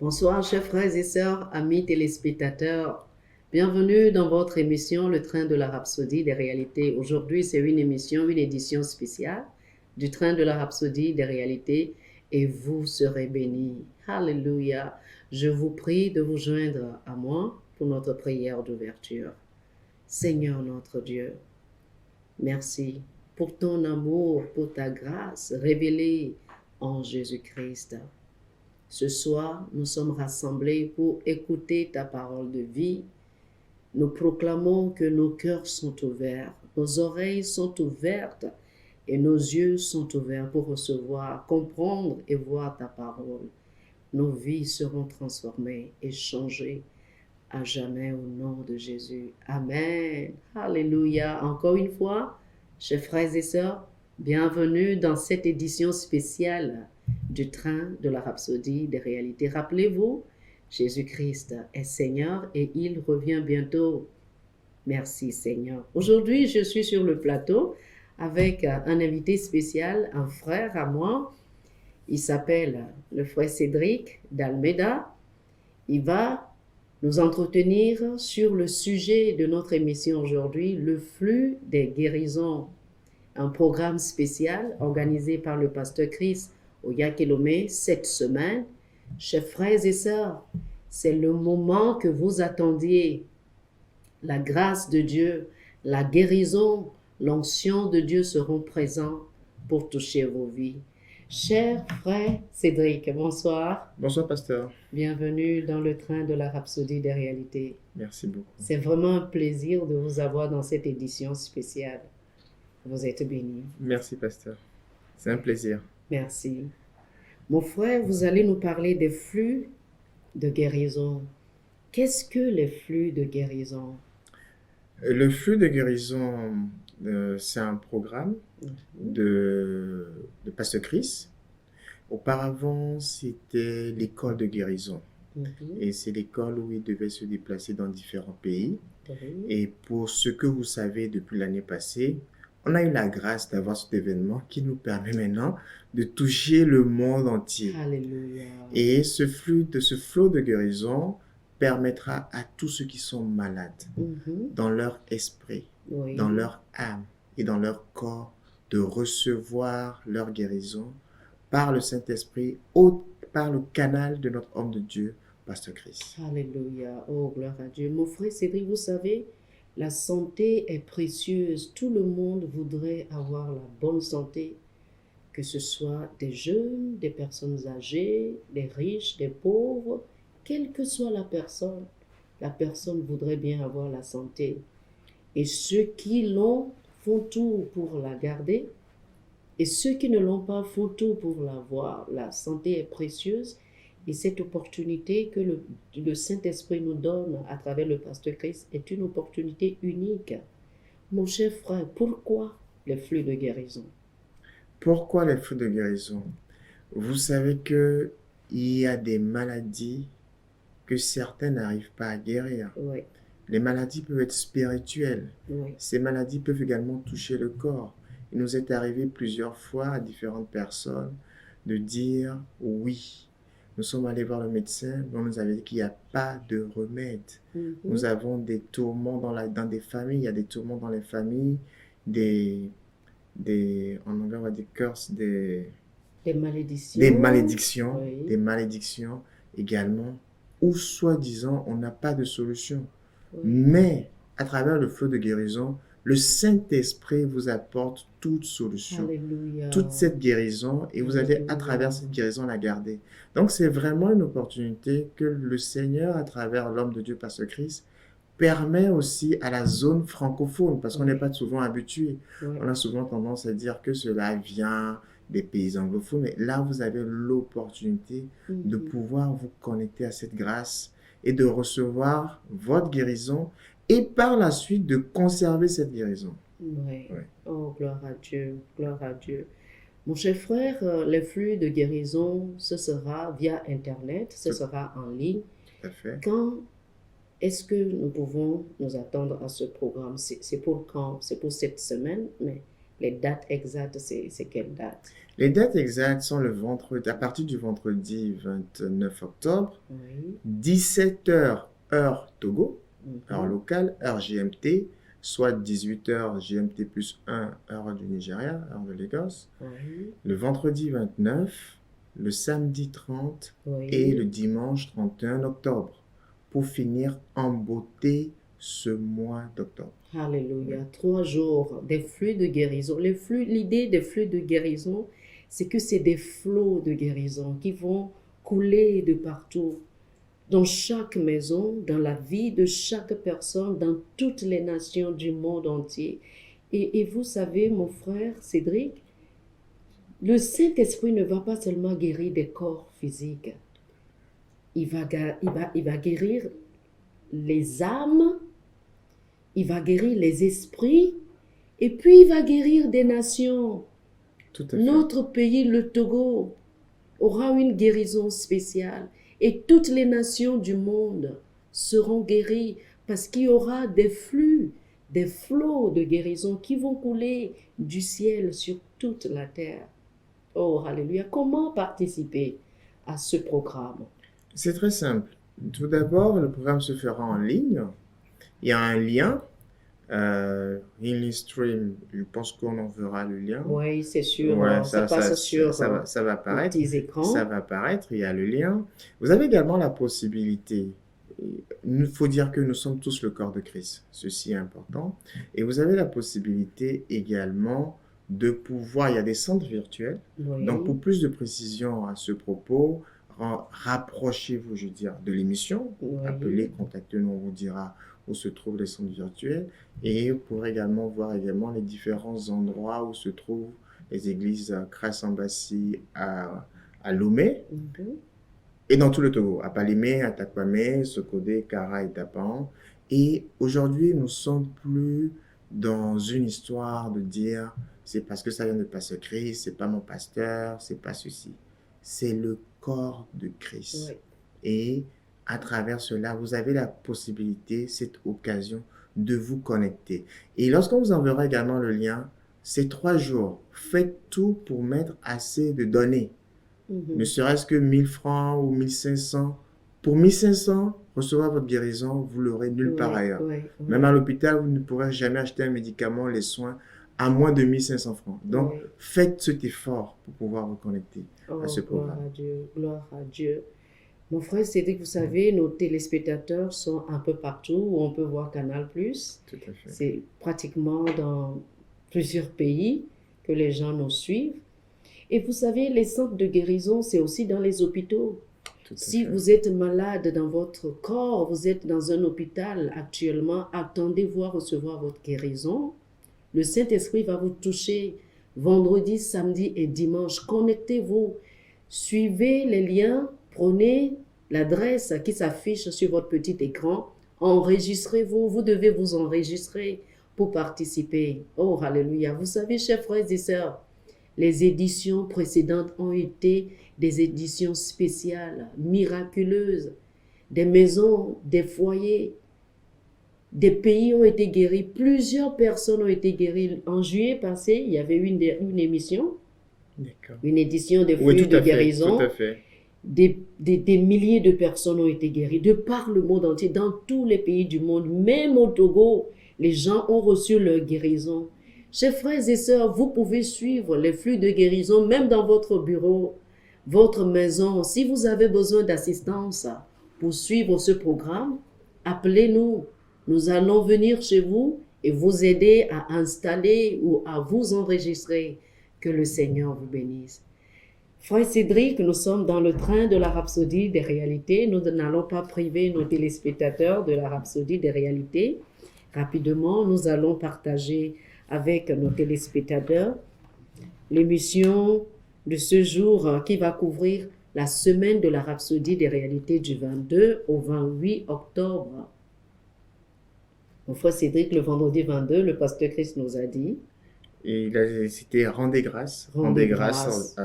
Bonsoir, chers frères et sœurs, amis téléspectateurs. Bienvenue dans votre émission Le Train de la Rhapsodie des réalités. Aujourd'hui, c'est une édition spéciale du Train de la Rhapsodie des réalités et vous serez bénis. Alléluia. Je vous prie de vous joindre à moi pour notre prière d'ouverture. Seigneur notre Dieu, merci pour ton amour, pour ta grâce révélée en Jésus-Christ. Ce soir, nous sommes rassemblés pour écouter ta parole de vie. Nous proclamons que nos cœurs sont ouverts, nos oreilles sont ouvertes et nos yeux sont ouverts pour recevoir, comprendre et voir ta parole. Nos vies seront transformées et changées à jamais au nom de Jésus. Amen. Alléluia. Encore une fois, chers frères et sœurs, bienvenue dans cette édition spéciale du train de la Rhapsodie des réalités. Rappelez-vous, Jésus-Christ est Seigneur et il revient bientôt. Merci Seigneur. Aujourd'hui, je suis sur le plateau avec un invité spécial, un frère à moi. Il s'appelle le frère Cédric d'Almeida. Il va nous entretenir sur le sujet de notre émission aujourd'hui, le flux des guérisons. Un programme spécial organisé par le pasteur Chris Oyakhilome cette semaine. Chers frères et sœurs, c'est le moment que vous attendiez. La grâce de Dieu, la guérison, l'onction de Dieu seront présents pour toucher vos vies. Cher frère Cédric, bonsoir. Bonsoir, pasteur. Bienvenue dans le train de la Rhapsodie des réalités. Merci beaucoup. C'est vraiment un plaisir de vous avoir dans cette édition spéciale. Vous êtes bénis. Merci, pasteur. C'est un plaisir. Merci. Mon frère, vous allez nous parler des flux de guérison. Qu'est-ce que les flux de guérison? Le flux de guérison, c'est un programme de pasteur Chris. Auparavant, c'était l'école de guérison. Et c'est l'école où il devait se déplacer dans différents pays. Et pour ce que vous savez depuis l'année passée, on a eu la grâce d'avoir cet événement qui nous permet maintenant de toucher le monde entier. Alléluia. Et ce flot de guérison permettra à tous ceux qui sont malades, dans leur esprit, dans leur âme et dans leur corps, de recevoir leur guérison par le Saint-Esprit, par le canal de notre homme de Dieu, Pasteur Chris. Alléluia. Oh, gloire à Dieu. Mon frère Cédric, vous savez, la santé est précieuse. Tout le monde voudrait avoir la bonne santé, que ce soit des jeunes, des personnes âgées, des riches, des pauvres, quelle que soit la personne voudrait bien avoir la santé. Et ceux qui l'ont font tout pour la garder, et ceux qui ne l'ont pas font tout pour l'avoir. La santé est précieuse. Et cette opportunité que le Saint-Esprit nous donne à travers le pasteur Christ est une opportunité unique. Mon cher frère, pourquoi les flux de guérison? Pourquoi les flux de guérison? Vous savez qu'il y a des maladies que certains n'arrivent pas à guérir. Oui. Les maladies peuvent être spirituelles. Oui. Ces maladies peuvent également toucher le corps. Il nous est arrivé plusieurs fois à différentes personnes de dire oui. Nous sommes allés voir le médecin, mais on nous avait dit qu'il n'y a pas de remède. Nous avons des tourments dans des familles, il y a des tourments dans les familles, en anglais on va dire curse, des malédictions. Des malédictions également, où soi-disant on n'a pas de solution. Mais à travers le flot de guérison, le Saint-Esprit vous apporte toute solution, Alléluia. toute cette guérison, et vous allez à travers cette guérison la garder. Donc c'est vraiment une opportunité que le Seigneur, à travers l'homme de Dieu, Pasteur Christ, permet aussi à la zone francophone, parce qu'on n'est pas souvent habitué. On a souvent tendance à dire que cela vient des pays anglophones, mais là vous avez l'opportunité de pouvoir vous connecter à cette grâce et de recevoir votre guérison, et par la suite de conserver cette guérison. Oui. Oh, gloire à Dieu, gloire à Dieu. Mon cher frère, les flux de guérison, ce sera via Internet, ce sera en ligne. Tout à fait. Quand est-ce que nous pouvons nous attendre à ce programme? C'est pour quand? C'est pour cette semaine, mais Les dates exactes, c'est quelle date? Les dates exactes sont à partir du vendredi 29 octobre, Oui. 17 heures heure Togo, heure Mhm. locale, heure GMT, soit 18 heures GMT plus 1 heure du Nigeria, heure de Lagos. Oui. Le vendredi 29, le samedi 30 et le Oui. dimanche 31 octobre, pour finir en beauté ce mois d'octobre. Oui, Alléluia. 3 jours, des flux de guérison. L'idée des flux de guérison, c'est que c'est des flots de guérison qui vont couler de partout, dans chaque maison, dans la vie de chaque personne, dans toutes les nations du monde entier. Et vous savez, mon frère Cédric, le Saint-Esprit ne va pas seulement guérir des corps physiques, il va guérir les âmes, il va guérir les esprits, et puis il va guérir des nations. tout à fait. Notre pays, le Togo, aura une guérison spéciale, et toutes les nations du monde seront guéries parce qu'il y aura des flux, des flots de guérison qui vont couler du ciel sur toute la terre. Oh, alléluia. Comment participer à ce programme? C'est très simple. Tout d'abord, le programme se fera en ligne. Il y a un lien, Healing Stream, je pense qu'on en verra le lien. Oui, c'est sûr. Ouais, Ça passe sur ça va les apparaître. petits Ça écrans. va apparaître, il y a le lien. Vous avez également la possibilité, il faut dire que nous sommes tous le corps de Christ, ceci est important. Et vous avez la possibilité également de pouvoir, il y a des centres virtuels. Donc pour Oui, plus de précision à ce propos, rapprochez-vous, je veux dire, de l'émission. Appelez, oui. contactez-nous, on vous dira où se trouvent les centres virtuels. Et vous pourrez également voir également les différents endroits où se trouvent les églises Christ Embassy à Lomé Mhm. et dans tout le Togo, à Palimé, à Takwame, Sokodé, Kara et Tapan. Et aujourd'hui, nous sommes plus dans une histoire de dire c'est parce que ça vient de Pasteur Christ, c'est pas mon pasteur, c'est pas ceci. C'est le corps de Christ. Oui. Et à travers cela, vous avez la possibilité, cette occasion de vous connecter. Et lorsqu'on vous enverra également le lien, ces 3 jours, faites tout pour mettre assez de données, ne Mhm. serait-ce que 1000 francs ou 1500. Pour 1500, recevoir votre guérison, vous l'aurez nulle part Oui, ailleurs. oui, Même à oui, l'hôpital, vous ne pourrez jamais acheter un médicament, les soins, à moins de 1500 francs. Donc, oui. faites cet effort pour pouvoir vous connecter à ce Oh, gloire programme. à Dieu, gloire à Dieu. Mon frère Cédric, vous savez, nos téléspectateurs sont un peu partout où on peut voir Canal+. Tout à fait. C'est pratiquement dans plusieurs pays que les gens nous suivent. Et vous savez, les centres de guérison, c'est aussi dans les hôpitaux. Tout à Si fait. vous êtes malade dans votre corps, vous êtes dans un hôpital actuellement, attendez-vous à recevoir votre guérison. Le Saint-Esprit va vous toucher vendredi, samedi et dimanche. Connectez-vous, suivez les liens, prenez l'adresse qui s'affiche sur votre petit écran, enregistrez-vous, vous devez vous enregistrer pour participer. Oh, alléluia. Vous savez, chers frères et sœurs, les éditions précédentes ont été des éditions spéciales, miraculeuses, des maisons, des foyers, des pays ont été guéris, plusieurs personnes ont été guéries. En juillet passé, il y avait une émission, D'accord. une édition des Oui, flux tout de à fait, tout guérison. à fait. Des milliers de personnes ont été guéries de par le monde entier, dans tous les pays du monde, même au Togo, les gens ont reçu leur guérison. Chers frères et sœurs, vous pouvez suivre les flux de guérison même dans votre bureau, votre maison. Si vous avez besoin d'assistance pour suivre ce programme, appelez-nous. Nous allons venir chez vous et vous aider à installer ou à vous enregistrer. Que le Seigneur vous bénisse. Frère Cédric, nous sommes dans le train de la rhapsodie des réalités. Nous n'allons pas priver nos téléspectateurs de la rhapsodie des réalités. Rapidement, nous allons partager avec nos téléspectateurs l'émission de ce jour qui va couvrir la semaine de la rhapsodie des réalités du 22 au 28 octobre. Mon frère Cédric, le vendredi 22, le pasteur Christ nous a dit Et il a cité rendez grâce, Rendez grâce.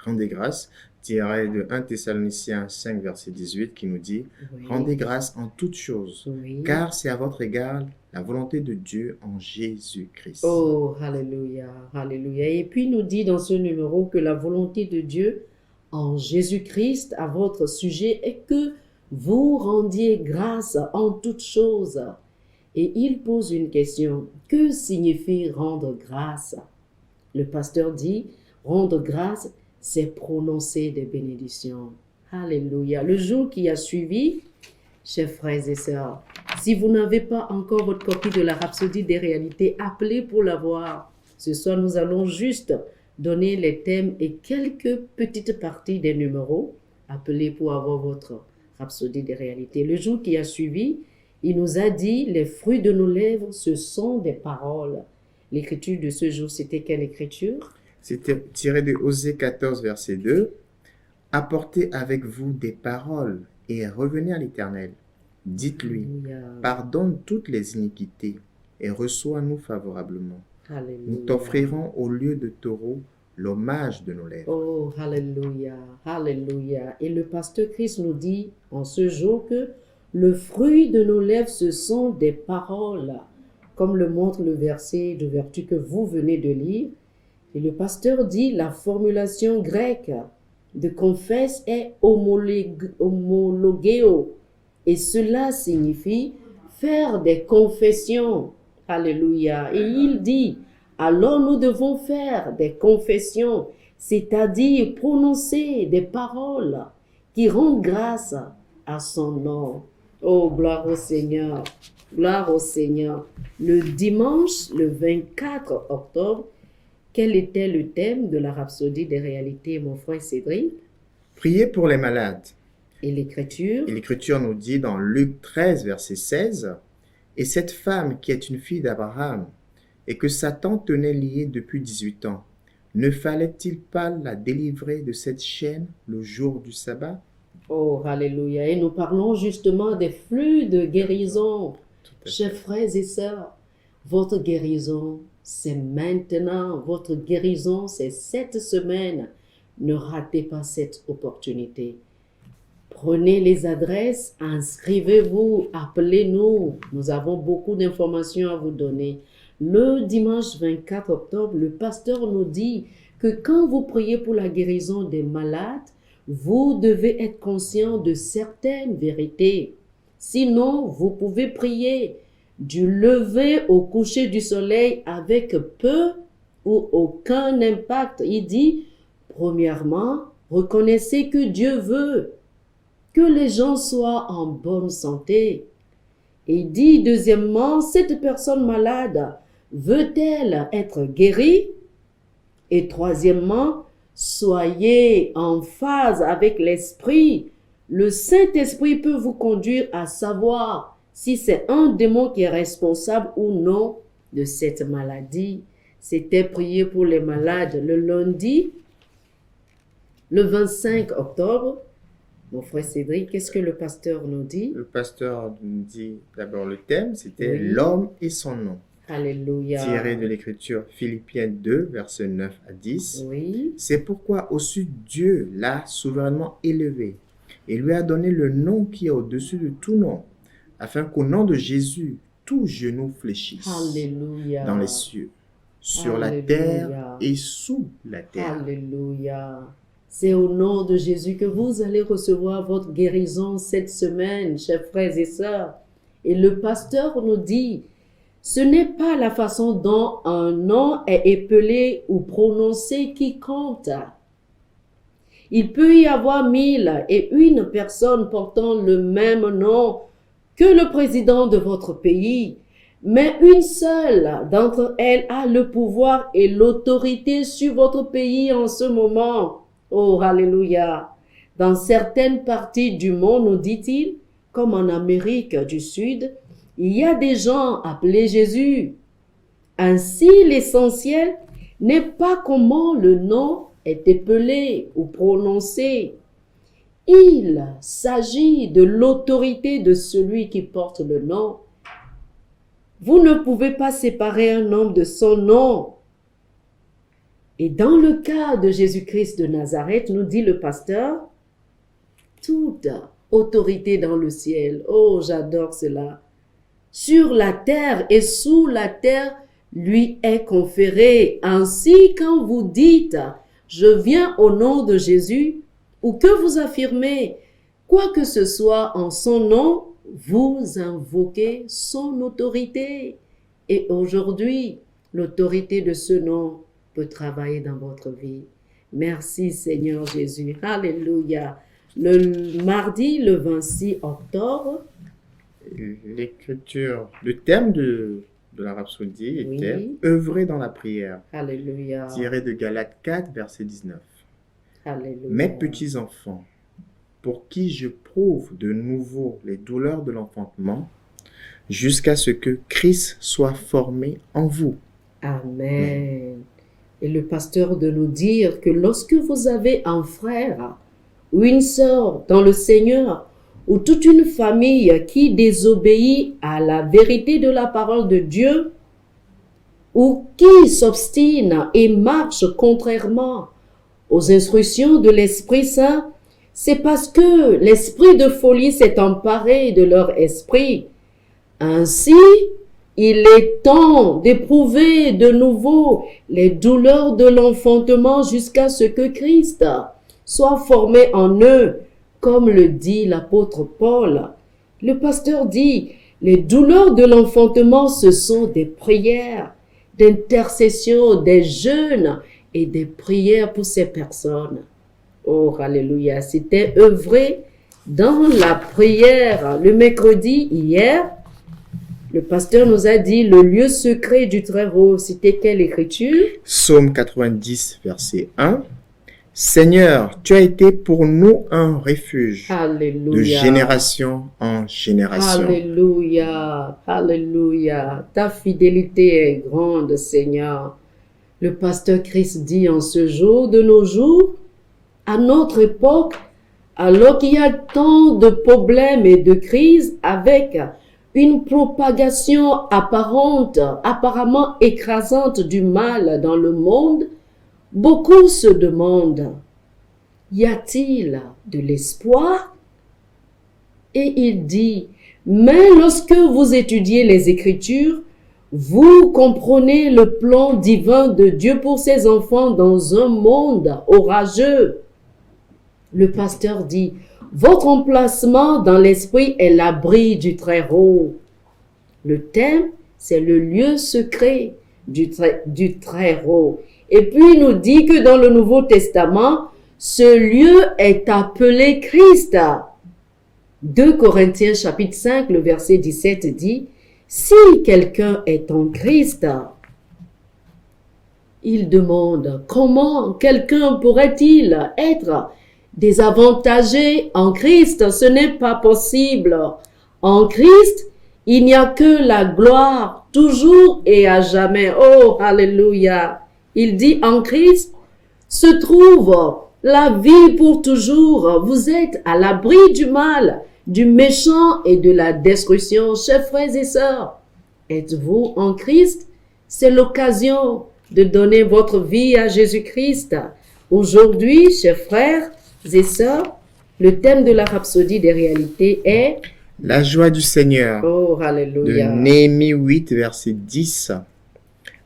rendez grâce, tiré de 1 Thessaloniciens 5, verset 18, qui nous dit « Rendez grâce en toutes choses, car c'est à votre égard la volonté de Dieu en Jésus-Christ. » Oh, alléluia, alléluia. Et puis, il nous dit dans ce numéro que la volonté de Dieu en Jésus-Christ à votre sujet est que vous rendiez grâce en toutes choses. Et il pose une question. Que signifie rendre grâce? Le pasteur dit, rendre grâce, c'est prononcer des bénédictions. Alléluia. Le jour qui a suivi, chers frères et sœurs, si vous n'avez pas encore votre copie de la Rhapsodie des réalités, appelez pour l'avoir. Ce soir, nous allons juste donner les thèmes et quelques petites parties des numéros. Appelez pour avoir votre Rhapsodie des réalités. Le jour qui a suivi, il nous a dit, les fruits de nos lèvres, ce sont des paroles. L'écriture de ce jour, c'était quelle écriture? C'était tiré de Osée 14, verset 2. « Apportez avec vous des paroles et revenez à l'Éternel. Dites-lui, pardonne toutes les iniquités et reçois-nous favorablement. Alléluia. Nous t'offrirons au lieu de taureau l'hommage de nos lèvres. » Oh, alléluia, alléluia. Et le pasteur Christ nous dit en ce jour que le fruit de nos lèvres, ce sont des paroles, comme le montre le verset de vertu que vous venez de lire. Et le pasteur dit, la formulation grecque de confesse est homologeo. Et cela signifie faire des confessions. Alléluia. Et il dit, alors nous devons faire des confessions, c'est-à-dire prononcer des paroles qui rendent grâce à son nom. Oh, gloire au Seigneur. Gloire au Seigneur. Le dimanche, le 24 octobre, quel était le thème de la Rhapsodie des réalités, mon frère Cédric? Priez pour les malades. Et l'Écriture? Et l'Écriture nous dit dans Luc 13, verset 16, « Et cette femme qui est une fille d'Abraham et que Satan tenait liée depuis 18 ans, ne fallait-il pas la délivrer de cette chaîne le jour du sabbat ?» Oh, alléluia. Et nous parlons justement des flux de guérison. Chers frères et sœurs, votre guérison, c'est maintenant. Votre guérison, c'est cette semaine. Ne ratez pas cette opportunité. Prenez les adresses, inscrivez-vous, appelez-nous. Nous avons beaucoup d'informations à vous donner. Le dimanche 24 octobre, le pasteur nous dit que quand vous priez pour la guérison des malades, vous devez être conscient de certaines vérités. Sinon, vous pouvez prier du lever au coucher du soleil avec peu ou aucun impact. Il dit, premièrement, reconnaissez que Dieu veut que les gens soient en bonne santé. Et il dit, deuxièmement, cette personne malade veut-elle être guérie? Et troisièmement, soyez en phase avec l'Esprit. Le Saint-Esprit peut vous conduire à savoir si c'est un démon qui est responsable ou non de cette maladie. C'était prier pour les malades le lundi, le 25 octobre. Mon frère Cédric, qu'est-ce que le pasteur nous dit? Le pasteur nous dit d'abord le thème, c'était l'homme et son nom. Alléluia. Tiré de l'écriture Philippiens 2, versets 9 à 10. Oui. C'est pourquoi aussi Dieu l'a souverainement élevé et lui a donné le nom qui est au-dessus de tout nom, afin qu'au nom de Jésus, tout genou fléchisse. Alléluia. Dans les cieux, sur Alléluia. la terre et sous la terre. Alléluia. C'est au nom de Jésus que vous allez recevoir votre guérison cette semaine, chers frères et sœurs. Et le pasteur nous dit, ce n'est pas la façon dont un nom est épelé ou prononcé qui compte. Il peut y avoir 1001 personnes portant le même nom que le président de votre pays, mais une seule d'entre elles a le pouvoir et l'autorité sur votre pays en ce moment. Oh, alléluia. Dans certaines parties du monde, nous dit-il, comme en Amérique du Sud, il y a des gens appelés Jésus. Ainsi, l'essentiel n'est pas comment le nom est épelé ou prononcé. Il s'agit de l'autorité de celui qui porte le nom. Vous ne pouvez pas séparer un homme de son nom. Et dans le cas de Jésus-Christ de Nazareth, nous dit le pasteur, toute autorité dans le ciel, oh j'adore cela, sur la terre et sous la terre lui est conférée. Ainsi, quand vous dites « Je viens au nom de Jésus » ou que vous affirmez quoi que ce soit en son nom, vous invoquez son autorité. Et aujourd'hui, l'autorité de ce nom peut travailler dans votre vie. Merci Seigneur Jésus. Alléluia. Le mardi, le 26 octobre, L'écriture, le thème de la rhapsodie était Oui. œuvrer dans la prière, Alléluia. tiré de Galates 4, verset 19. Alléluia. Mes petits enfants, pour qui je prouve de nouveau les douleurs de l'enfantement, jusqu'à ce que Christ soit formé en vous. Amen. Et le pasteur de nous dire que lorsque vous avez un frère ou une sœur dans le Seigneur, ou toute une famille qui désobéit à la vérité de la parole de Dieu, ou qui s'obstine et marche contrairement aux instructions de l'Esprit Saint, c'est parce que l'esprit de folie s'est emparé de leur esprit. Ainsi, il est temps d'éprouver de nouveau les douleurs de l'enfantement jusqu'à ce que Christ soit formé en eux, comme le dit l'apôtre Paul. Le pasteur dit, les douleurs de l'enfantement, ce sont des prières, d'intercession, des jeûnes et des prières pour ces personnes. Oh, alléluia, c'était œuvré dans la prière. Le mercredi, hier, le pasteur nous a dit le lieu secret du Très-Haut. C'était quelle écriture? Psaume 90, verset 1. Seigneur, tu as été pour nous un refuge Alléluia. de génération en génération. Alléluia. Alléluia. Ta fidélité est grande, Seigneur. Le pasteur Christ dit en ce jour de nos jours, à notre époque, alors qu'il y a tant de problèmes et de crises avec une propagation apparemment écrasante du mal dans le monde, beaucoup se demandent, y a-t-il de l'espoir? Et il dit, mais lorsque vous étudiez les Écritures, vous comprenez le plan divin de Dieu pour ses enfants dans un monde orageux. Le pasteur dit, votre emplacement dans l'esprit est l'abri du Très-Haut. Le thème, c'est le lieu secret du Très-Haut. Et puis il nous dit que dans le Nouveau Testament, ce lieu est appelé Christ. 2 Corinthiens chapitre 5, le verset 17 dit, si quelqu'un est en Christ, il demande comment quelqu'un pourrait-il être désavantagé en Christ? Ce n'est pas possible. En Christ, il n'y a que la gloire, toujours et à jamais. Oh, alléluia. Il dit en Christ se trouve la vie pour toujours. Vous êtes à l'abri du mal, du méchant et de la destruction. Chers frères et sœurs, êtes-vous en Christ? C'est l'occasion de donner votre vie à Jésus-Christ. Aujourd'hui, chers frères et sœurs, le thème de la rhapsodie des réalités est La joie du Seigneur. Oh, De alléluia. Néhémie 8, verset 10.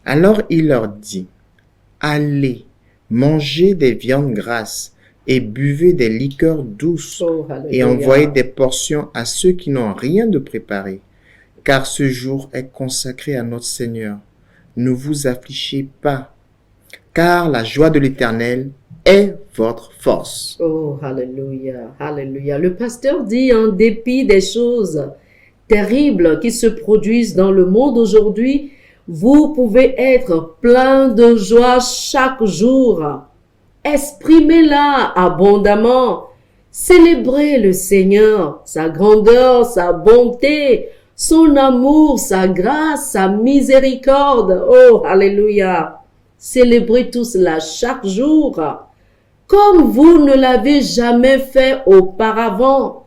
Alors il leur dit, allez, mangez des viandes grasses et buvez des liqueurs douces Oh, et alléluia. envoyez des portions à ceux qui n'ont rien de préparé, car ce jour est consacré à notre Seigneur. Ne vous affligez pas, car la joie de l'Éternel est votre force. Oh, alléluia, alléluia. Le pasteur dit, en dépit des choses terribles qui se produisent dans le monde aujourd'hui, vous pouvez être plein de joie chaque jour. Exprimez-la abondamment. Célébrez le Seigneur, sa grandeur, sa bonté, son amour, sa grâce, sa miséricorde. Oh, alléluia. Célébrez tout cela chaque jour, comme vous ne l'avez jamais fait auparavant.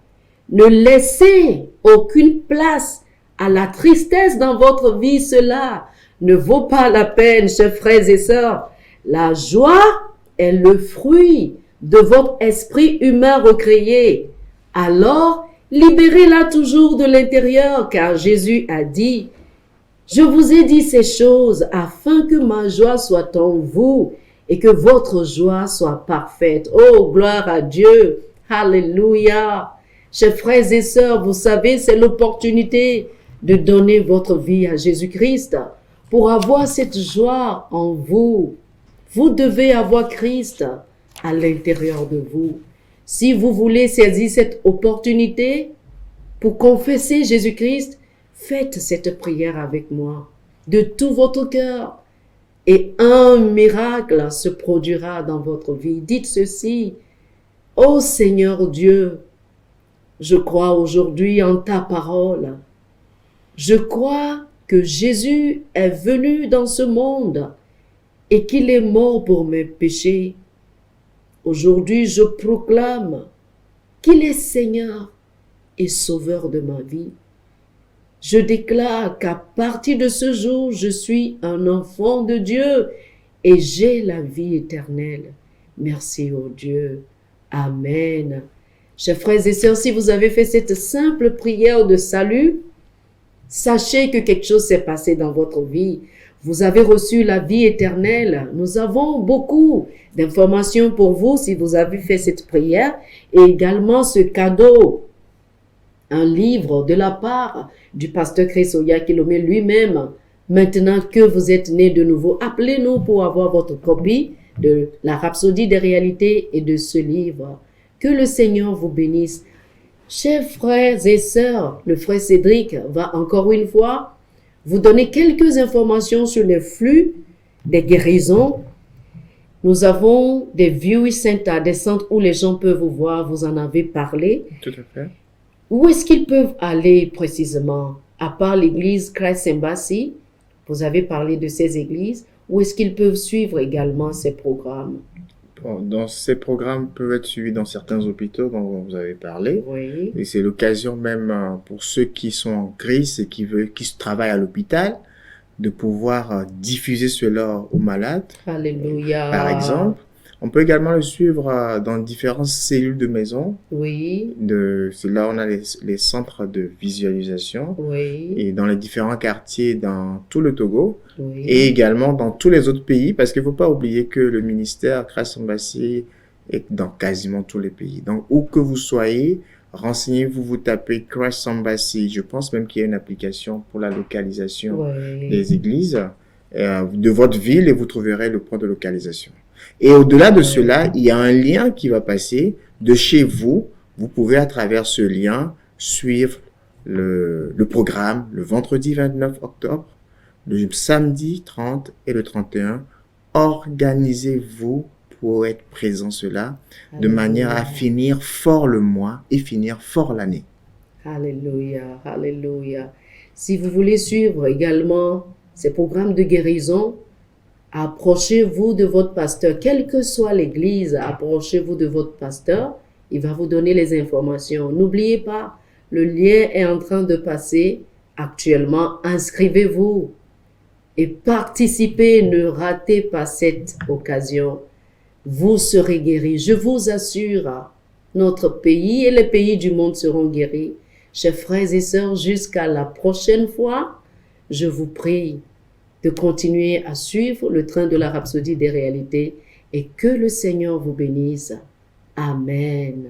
Ne laissez aucune place à la tristesse dans votre vie. Cela ne vaut pas la peine, chers frères et sœurs. La joie est le fruit de votre esprit humain recréé. Alors, libérez-la toujours de l'intérieur, car Jésus a dit, je vous ai dit ces choses afin que ma joie soit en vous et que votre joie soit parfaite. Oh, gloire à Dieu. Alléluia. Chers frères et sœurs, vous savez, c'est l'opportunité de donner votre vie à Jésus-Christ pour avoir cette joie en vous. Vous devez avoir Christ à l'intérieur de vous. Si vous voulez saisir cette opportunité pour confesser Jésus-Christ, faites cette prière avec moi de tout votre cœur et un miracle se produira dans votre vie. Dites ceci, ô Seigneur Dieu, je crois aujourd'hui en ta parole. Je crois que Jésus est venu dans ce monde et qu'il est mort pour mes péchés. Aujourd'hui, je proclame qu'il est Seigneur et Sauveur de ma vie. Je déclare qu'à partir de ce jour, je suis un enfant de Dieu et j'ai la vie éternelle. Merci, ô Dieu. Amen. Chers frères et sœurs, si vous avez fait cette simple prière de salut, sachez que quelque chose s'est passé dans votre vie. Vous avez reçu la vie éternelle. Nous avons beaucoup d'informations pour vous si vous avez fait cette prière et également ce cadeau, un livre de la part du pasteur Chris Oyakhilome lui-même. Maintenant que vous êtes né de nouveau, appelez-nous pour avoir votre copie de la Rhapsodie des réalités et de ce livre. Que le Seigneur vous bénisse. Chers frères et sœurs, le frère Cédric va encore une fois vous donner quelques informations sur les flux des guérisons. Nous avons des viewing centers, des centres où les gens peuvent vous voir, vous en avez parlé. Tout à fait. Où est-ce qu'ils peuvent aller précisément? À part l'église Christ Embassy, vous avez parlé de ces églises, où est-ce qu'ils peuvent suivre également ces programmes? Dans ces programmes peuvent être suivis dans certains hôpitaux dont vous avez parlé. Oui. Et c'est l'occasion même pour ceux qui sont en crise et qui travaillent à l'hôpital de pouvoir diffuser cela aux malades. Alléluia. Par exemple, on peut également le suivre dans différentes cellules de maison. Oui. C'est là où on a les centres de visualisation. Oui. Et dans les différents quartiers dans tout le Togo. Oui. Et également dans tous les autres pays, parce qu'il ne faut pas oublier que le ministère Christ Embassy est dans quasiment tous les pays. Donc, où que vous soyez, renseignez-vous, vous tapez Christ Embassy. Je pense même qu'il y a une application pour la localisation des églises de votre ville et vous trouverez le point de localisation. Et au-delà de cela, il y a un lien qui va passer de chez vous. Vous pouvez à travers ce lien suivre le programme le vendredi 29 octobre, le samedi 30 et le 31. Organisez-vous pour être présent cela de manière à finir fort le mois et finir fort l'année. Alléluia, alléluia. Si vous voulez suivre également ces programmes de guérison, approchez-vous de votre pasteur. Quelle que soit l'église, approchez-vous de votre pasteur. Il va vous donner les informations. N'oubliez pas, le lien est en train de passer actuellement. Inscrivez-vous et participez. Ne ratez pas cette occasion. Vous serez guéris. Je vous assure, notre pays et les pays du monde seront guéris. Chers frères et sœurs, jusqu'à la prochaine fois, je vous prie de continuer à suivre le train de la Rhapsodie des réalités et que le Seigneur vous bénisse. Amen.